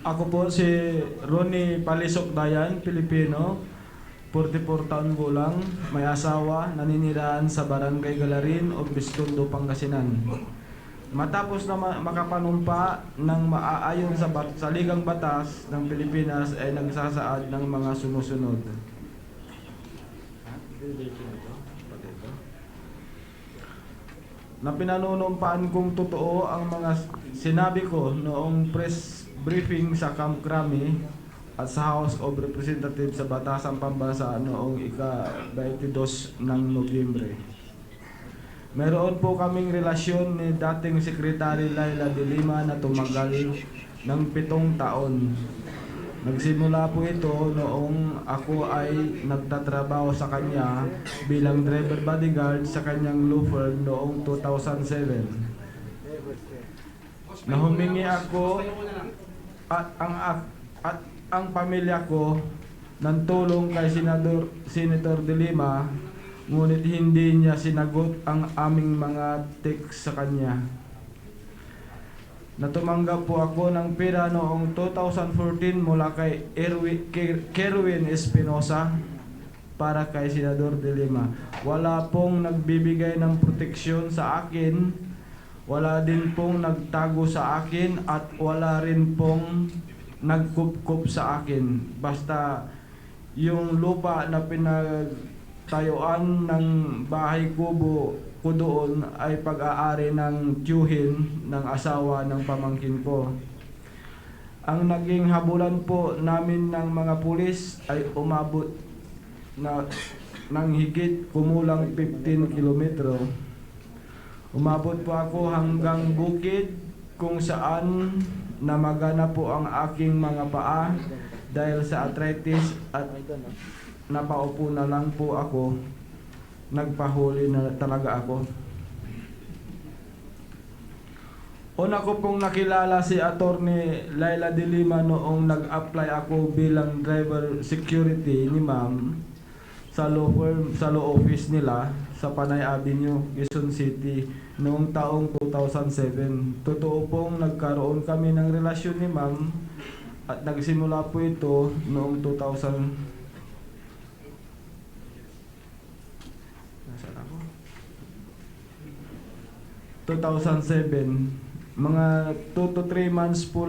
Ako po si Ronnie Palisok Dayan, Pilipino, 44 taon gulang, may asawa, naninirahan sa Barangay Galarin, Obiscondo, Pangasinan. Matapos na makapanumpa ng maaayon sa ligang batas ng Pilipinas ay nagsasaad ng mga sumusunod. Na pinanunumpaan kong totoo ang mga sinabi ko noong press briefing sa Camp Crame at sa House of Representatives sa Batasang Pambansa noong ika-22 ng Nobyembre. Meron po kaming relasyon ni dating Secretary Laila de Lima na tumagal ng 7 taon. Nagsimula po ito noong ako ay nagtatrabaho sa kanya bilang driver bodyguard sa kanyang law firm noong 2007. Nahumingi ako at ang pamilya ko ng tulong kay Senator de Lima, ngunit hindi niya sinagot ang aming mga text sa kanya. Natumanggap po ako ng pera noong 2014 mula kay Kerwin Espinosa para kay Senador de Lima. Wala pong nagbibigay ng proteksyon sa akin, wala din pong nagtago sa akin at wala rin pong nagkup-kup sa akin. Basta yung lupa na pinagtayuan ng bahay kubo ko doon ay pag-aari ng tiyuhin ng asawa ng pamangkin ko. Ang naging habulan po namin ng mga pulis ay umabot na ng higit kumulang 15 kilometro. Umabot po ako hanggang bukid kung saan namagana po ang aking mga paa dahil sa arthritis at napaupo na lang po ako. Nagpahuli na talaga ako. Una ko pong nakilala si Attorney Laila de Lima noong nag-apply ako bilang driver security ni ma'am sa law firm, sa law office nila sa Panay Avenue, Quezon City noong taong 2007. Totoo pong nagkaroon kami ng relasyon ni ma'am at nagsimula po ito noong 2007. Mga 2 to 3 months po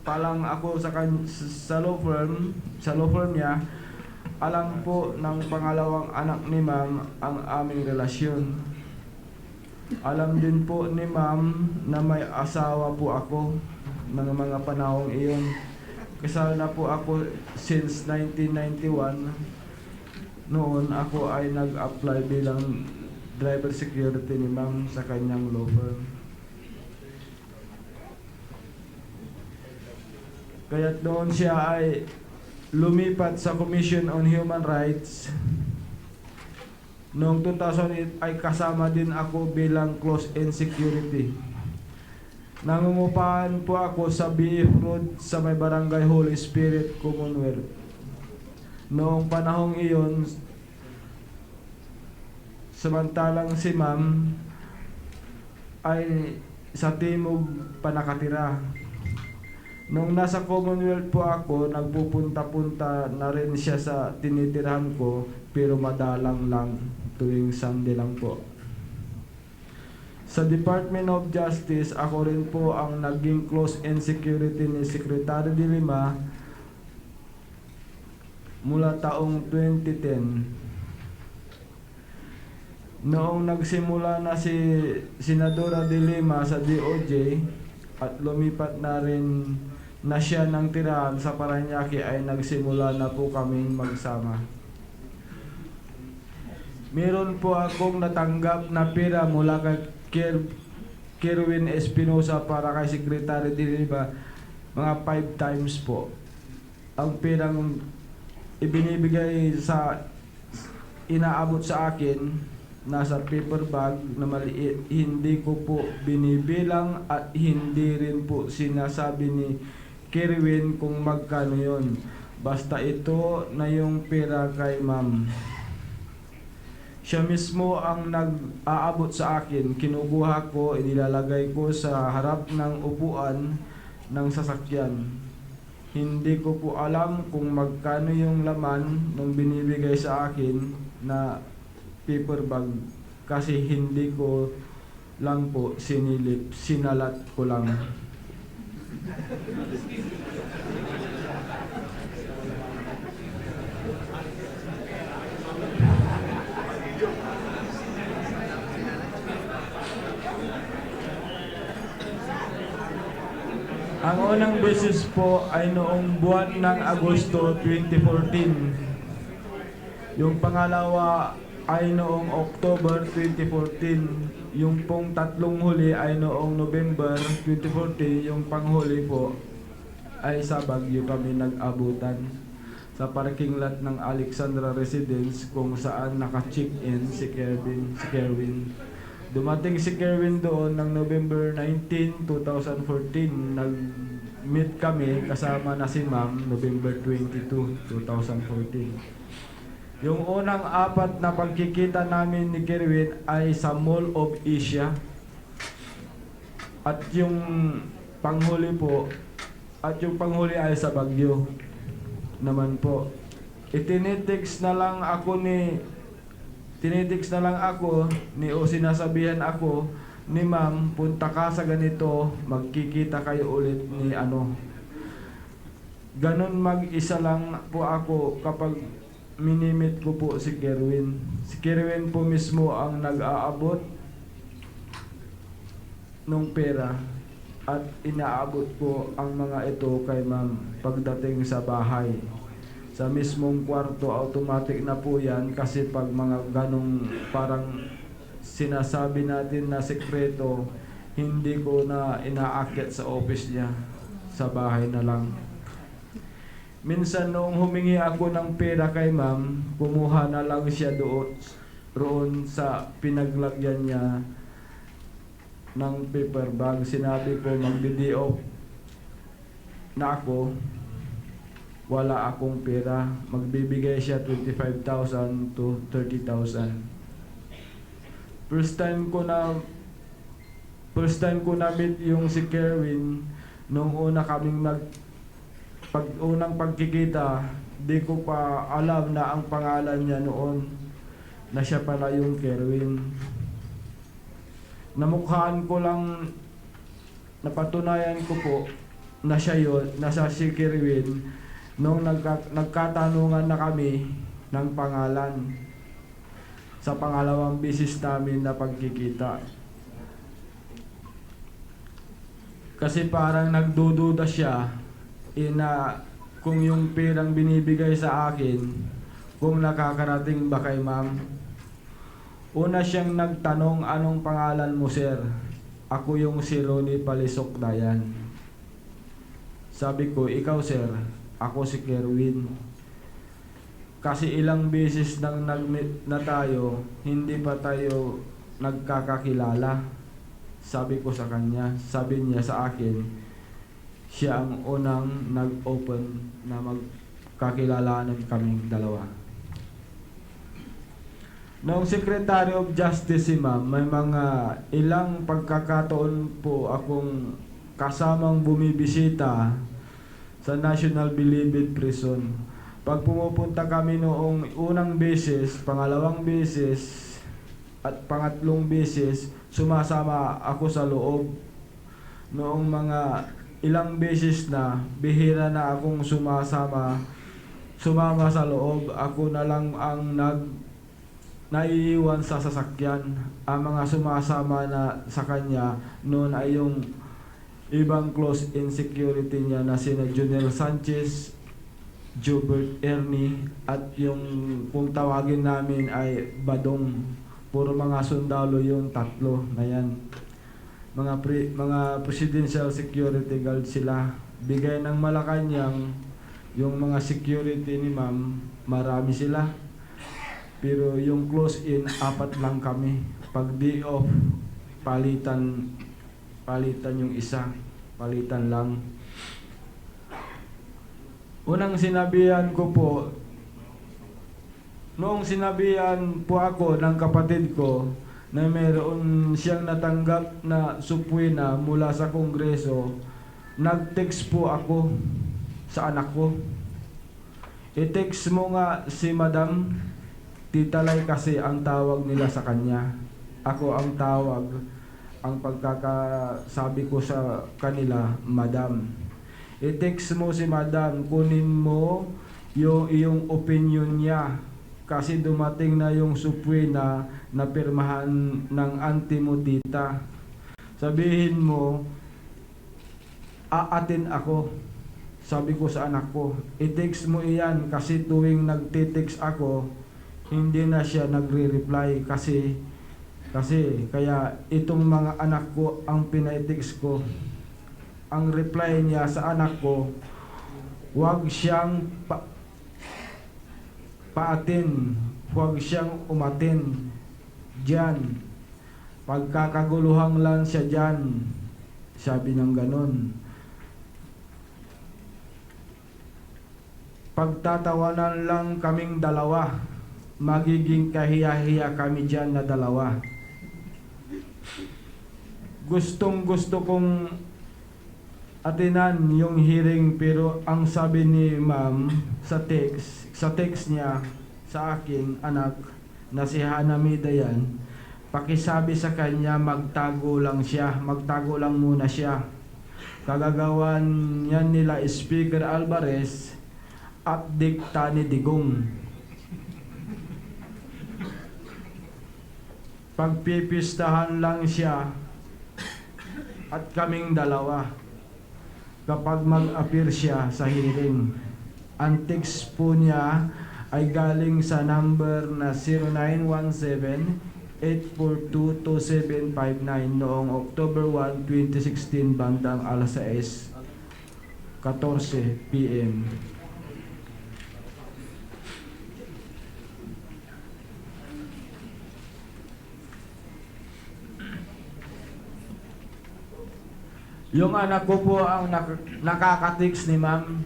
pa lang ako sa law firm niya. Alam po ng pangalawang anak ni ma'am ang aming relasyon. Alam din po ni ma'am na may asawa po ako ng mga panahong iyon. Kasal na po ako since 1991. Noon ako ay nag-apply bilang driver security ni ma'am sa kanyang law firm. Kaya doon siya ay lumipat sa Commission on Human Rights. Noong 2008 ay kasama din ako bilang close-in security. Nangungupahan po ako sa BF Road sa may Barangay Holy Spirit, Commonwealth. Noong panahong iyon, samantalang si ma'am ay sa timog pa nakatira. Nung nasa Commonwealth po ako, nagpupunta-punta na rin siya sa tinitirahan ko, pero madalang lang, tuwing Sunday lang po. Sa Department of Justice, ako rin po ang naging close-in security ni Secretary de Lima mula taong 2010. Noong nagsimula na si Senadora de Lima sa DOJ at lumipat na rin na siya ng tirahan sa Parañaque, ay nagsimula na po kaming magsama. Meron po akong natanggap na pera mula kay Kerwin Espinosa para kay Secretary de Lima, mga 5 times po. Ang perang ibinibigay sa inaabot sa akin nasa paper bag na maliit, hindi ko po binibilang at hindi rin po sinasabi ni Kerwin kung magkano yon. Basta ito na yung pera kay ma'am. Siya mismo ang nag-aabot sa akin. Kinukuha ko, inilalagay ko sa harap ng upuan ng sasakyan. Hindi ko po alam kung magkano yung laman nung binibigay sa akin na paper bag kasi hindi ko lang po sinilip, sinalat ko lang. Ang unang beses po ay noong buwan ng Agosto 2014. Yung pangalawa ay noong October 2014. Yung pong tatlong huli ay noong November 2014. Yung panghuli po ay sa Baguio kami nag-abutan sa parking lot ng Alexandra Residence kung saan naka-check-in si Kerwin. Dumating si Kerwin doon ng November 19, 2014. Nag-meet kami kasama na si Ma'am November 22, 2014. Yung unang apat na pagkikita namin ni Kerwin ay sa Mall of Asia. At yung panghuli ay sa Baguio naman po. Tinitext na lang ako o sinasabihan ako ni Ma'am, punta ka sa ganito, magkikita kayo ulit ni ano. Ganon mag-isa lang po ako kapag minimit ko po si Kerwin. Si Kerwin po mismo ang nag-aabot nung pera at inaabot ko ang mga ito kay Ma'am pagdating sa bahay. Sa mismong kwarto, automatic na po yan kasi pag mga ganong parang sinasabi natin na sekreto, hindi ko na inaakyat sa office niya, sa bahay na lang. Minsan noong humingi ako ng pera kay Ma'am, kumuha na lang siya roon sa pinaglagyan niya ng paper bag. Sinabi ko magdi-day off na ako, wala akong pera. Magbibigay siya 25,000 to 30,000. First time ko na meet yung si Kerwin nung una kaming unang pagkikita. Di ko pa alam na ang pangalan niya noon na siya pala yung Kerwin. Namukhaan ko lang, napatunayan ko po na siya yun, na siya si Kerwin nung nagkatanungan na kami ng pangalan sa pangalawang bisis namin na pagkikita. Kasi parang nagdududa siya kung yung perang binibigay sa akin, kung nakakarating ba kay Ma'am. Una siyang nagtanong, anong pangalan mo, sir? Ako yung si Ronnie Palisok Dayan. Sabi ko, ikaw sir? Ako si Kerwin. Kasi ilang beses nang nag-meet na tayo, hindi pa tayo nagkakakilala. Sabi ko sa kanya, sabi niya sa akin, siya ang unang nag-open na magkakilalanan kaming dalawa. Noong Secretary of Justice si Ma'am, may mga ilang pagkakataon po akong kasamang bumibisita sa National Bilibid Prison. Pag pumupunta kami noong unang beses, pangalawang beses, at pangatlong beses, sumasama ako sa loob. Noong mga ilang beses na, bihira na akong sumama sa loob. Ako na lang ang naiiwan sa sasakyan. Ang mga sumasama na sa kanya noon ay yung ibang close-in security niya na sina Junior Sanchez, Jobert Ernie, at yung kung tawagin namin ay Badong. Puro mga sundalo yung tatlo na yan. Mga presidential security guard sila. Bigay ng Malacanang, yung mga security ni Ma'am, marami sila. Pero yung close-in, 4 lang kami. Pag day off, palitan yung isa. Palitan lang. Unang sinabihan ko po, noong sinabihan po ako ng kapatid ko na mayroon siyang natanggap na supwina mula sa Kongreso Nag-text po ako sa anak ko. I-text mo nga si Madam Titalay kasi ang tawag nila sa kanya. Ako ang tawag, ang pagkakasabi ko sa kanila, Madam. I-text mo si Madam, kunin mo yung iyong opinion niya. Kasi dumating na yung supwe na napirmahan ng auntie mo tita. Sabihin mo, aatin ako. Sabi ko sa anak ko, i-text mo iyan kasi tuwing nagtitext ako, hindi na siya nagre-reply kasi kaya itong mga anak ko ang pinay-text ko. Ang reply niya sa anak ko, huwag siyang paatin, huwag siyang umatin diyan. Pagkakaguluhan lang siya diyan. Sabi ng ganon. Pagtatawanan lang kaming dalawa, magiging kahiya-hiya kami diyan na dalawa. Gustong gusto kong atinan yung hearing pero ang sabi ni ma'am sa text niya sa akin, anak, na si Hanamida yan, pakisabi sa kanya magtago lang muna siya. Kagagawan yan nila Speaker Alvarez at dikta ni Digong. Pagpipistahan lang siya at kaming dalawa kapag mag-appear siya sa hearing. Ang text po niya ay galing sa number na 0917-842-2759 noong October 1, 2016 bandang alas 6:14 PM. Yung anak ko po ang nakaka-text ni ma'am.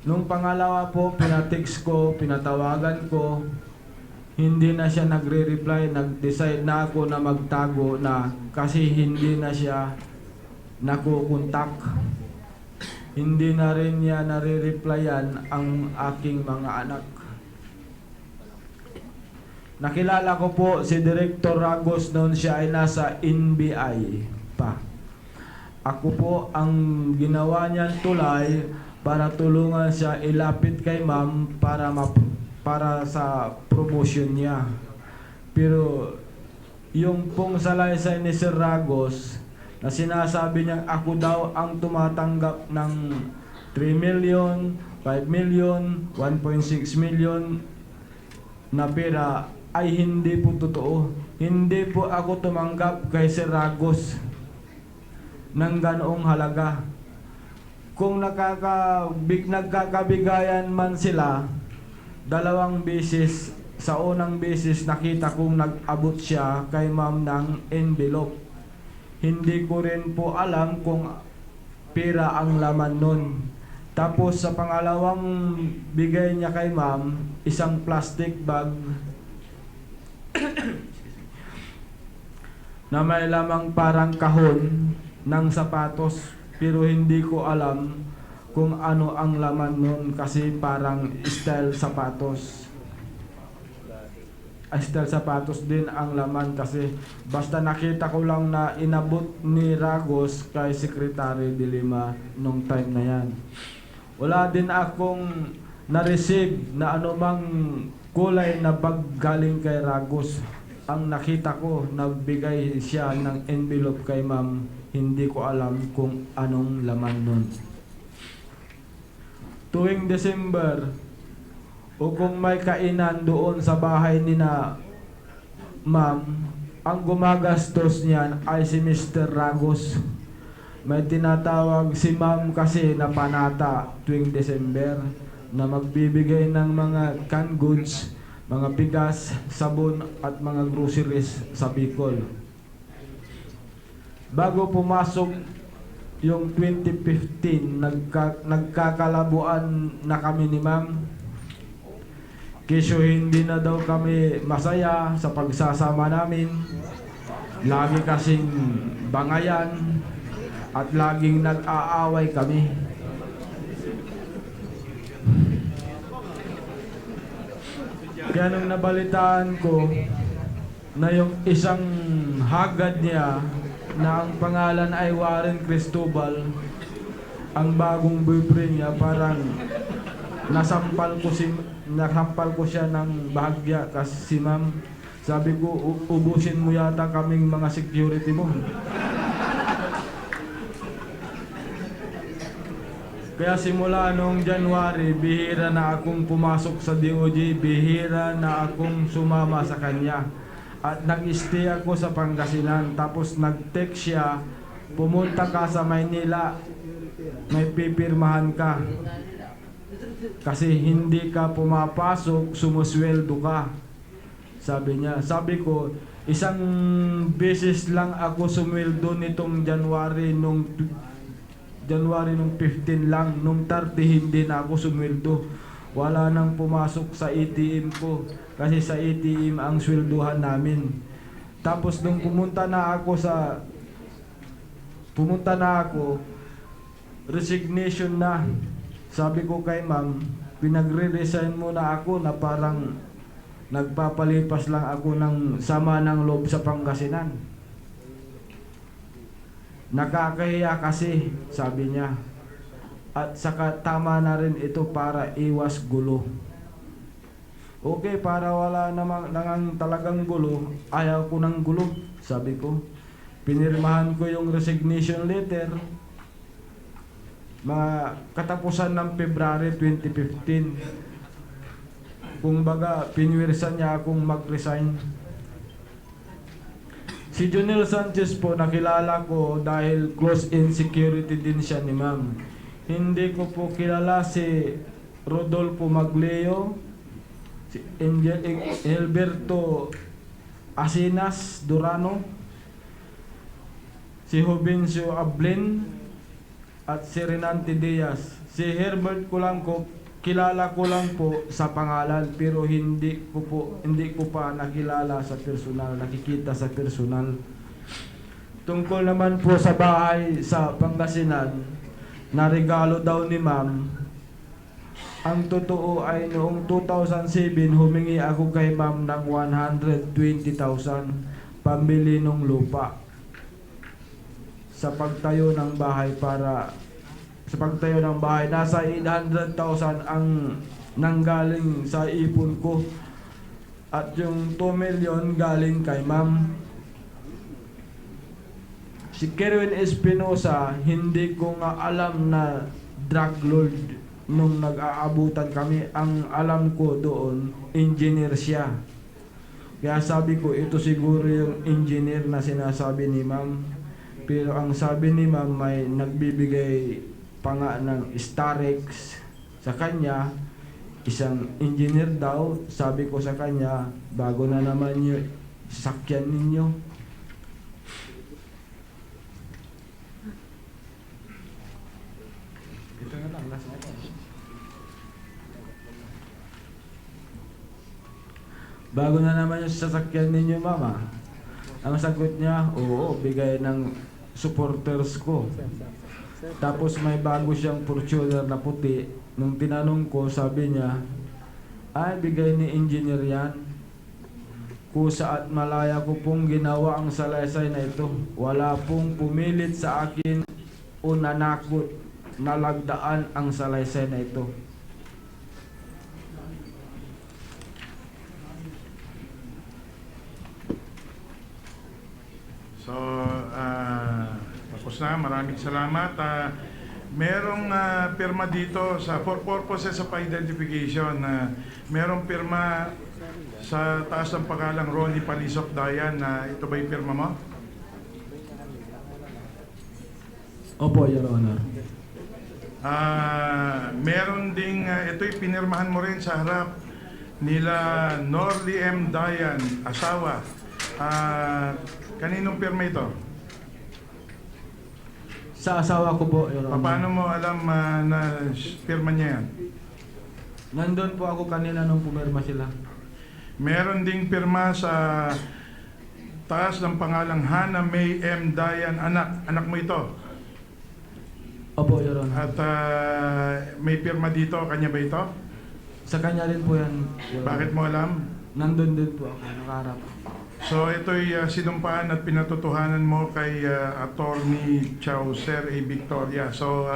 Nung pangalawa po, pinatext ko, pinatawagan ko, hindi na siya nagre-reply, nag-decide na ako na magtago na kasi hindi na siya nakukontak. Hindi na rin niya nare-replyan ang aking mga anak. Nakilala ko po si Director Ragos noon siya ay nasa NBI pa. Ako po ang ginawa niyang tulay para tulungan siya ilapit kay ma'am para sa promotion niya. Pero yung pong salaysay ni Sir Ragos na sinasabi niya ako daw ang tumatanggap ng 3 million, 5 million, 1.6 million na pera ay hindi po totoo. Hindi po ako tumanggap kay Sir Ragos ng ganoong halaga. Kung nagkakabigayan man sila, dalawang beses, sa unang beses nakita kong nag-abot siya kay ma'am ng envelope. Hindi ko rin po alam kung pera ang laman nun. Tapos sa pangalawang bigay niya kay ma'am, isang plastic bag na may lamang parang kahon ng sapatos, pero hindi ko alam kung ano ang laman nun kasi parang style sapatos. Style sapatos din ang laman kasi basta nakita ko lang na inabot ni Ragos kay Secretary de Lima nung time na yan. Wala din akong na-receive na anumang kulay na bag galing kay Ragos. Ang nakita ko, nagbigay siya ng envelope kay ma'am. Hindi ko alam kung anong laman nun. Tuwing December, o kung may kainan doon sa bahay ni na ma'am, ang gumagastos niyan ay si Mr. Ragos. May tinatawag si ma'am kasi na panata tuwing December na magbibigay ng mga canned goods, mga bigas, sabon at mga groceries sa Bicol. Bago pumasok yung 2015, nagkakalabuan na kami ni ma'am. Kesyo hindi na daw kami masaya sa pagsasama namin. Lagi kasing bangayan, at laging nag-aaway kami. Kaya nung nabalitaan ko na yung isang hagad niya na ang pangalan ay Warren Cristobal, ang bagong boyfriend niya, parang nasampal ko siya ng bahagya kasi si ma'am, sabi ko, ubusin mo yata kaming mga security mo. Kaya simula noong January, bihira na akong pumasok sa DOJ, bihira na akong sumama sa kanya. At nag-stay ako sa Pangasinan, tapos nag-text siya, pumunta ka sa Maynila, may pipirmahan ka. Kasi hindi ka pumapasok, sumusweldo ka. Sabi niya, sabi ko, isang beses lang ako sumweldo nitong January nung 15 lang, nung 30 hindi na ako sumweldo. Wala nang pumasok sa ATM ko kasi sa ATM ang swelduhan namin. Tapos nung pumunta na ako, resignation na. Sabi ko kay ma'am, pinagre-resign muna ako na parang nagpapalipas lang ako ng sama ng loob sa Pangasinan. Nakakahiya kasi, sabi niya. At saka tama na rin ito para iwas gulo. Okay, para wala namang talagang gulo, ayaw ko ng gulo, sabi ko. Pinirmahan ko yung resignation letter, mga katapusan ng February 2015. Kung baga, pinwirsan niya akong mag-resign. Si Jonel Sanchez po, nakilala ko dahil close in security din siya ni ma'am. Hindi ko po kilala si Rodolfo Magleo, si Alberto Asinas Durano, si Jovencio Ablin, at si Renante Diaz. Si Herbert Kulangko, kilala ko lang po sa pangalan, pero hindi ko pa nakilala sa personal, nakikita sa personal. Tungkol naman po sa bahay sa Pangasinan, na regalo daw ni ma'am, ang totoo ay noong 2007 humingi ako kay ma'am ng 120,000 pambili ng lupa sa pagtayo ng bahay. Nasa 800,000 ang nanggaling sa ipon ko at yung 2 million galing kay ma'am. Si Kerwin Espinosa, hindi ko nga alam na drug lord nung nag-aabutan kami. Ang alam ko doon, engineer siya. Kaya sabi ko, ito siguro yung engineer na sinasabi ni ma'am. Pero ang sabi ni ma'am, may nagbibigay pa nga ng Starex sa kanya, isang engineer daw. Sabi ko sa kanya, bago na naman yung sasakyan ninyo. Ito na lang, last na ito. Bago na naman yung sasakyan ninyo, mama. Ang sagot niya, oo, bigay ng supporters ko. Tapos may bago siyang Fortuner na puti. Nung tinanong ko, sabi niya, ay, bigay ni engineer yan. Kusa at malaya ko pong ginawa ang salaysay na ito. Wala pong pumilit sa akin o nanakot, nalagdaan ang salaysay na ito. So, tapos na. Maraming salamat. Merong pirma dito for purposes of identification. Merong pirma sa taas ng pangalang Ronnie Palisok Dayan. Ito ba yung pirma mo? Opo, Your Honor. Meron ding, ito'y pinirmahan mo rin sa harap nila Norly M. Dayan, asawa. Kaninong pirma ito? Sa asawa ko po, Your Honor. Paano mo alam na pirma niya yan? Nandun po ako kanina nung pumirma sila. Meron ding pirma sa taas ng pangalang Hannah May M. Dayan, anak mo ito. Opo, Your Honor. At may pirma dito, kanya ba ito? Sa kanya rin po yan, Your Honor. Bakit mo alam? Nandun din po ako, nakaharap. So ito'y sinumpaan at pinatotohanan mo kay Attorney Chaucer A. Victoria. So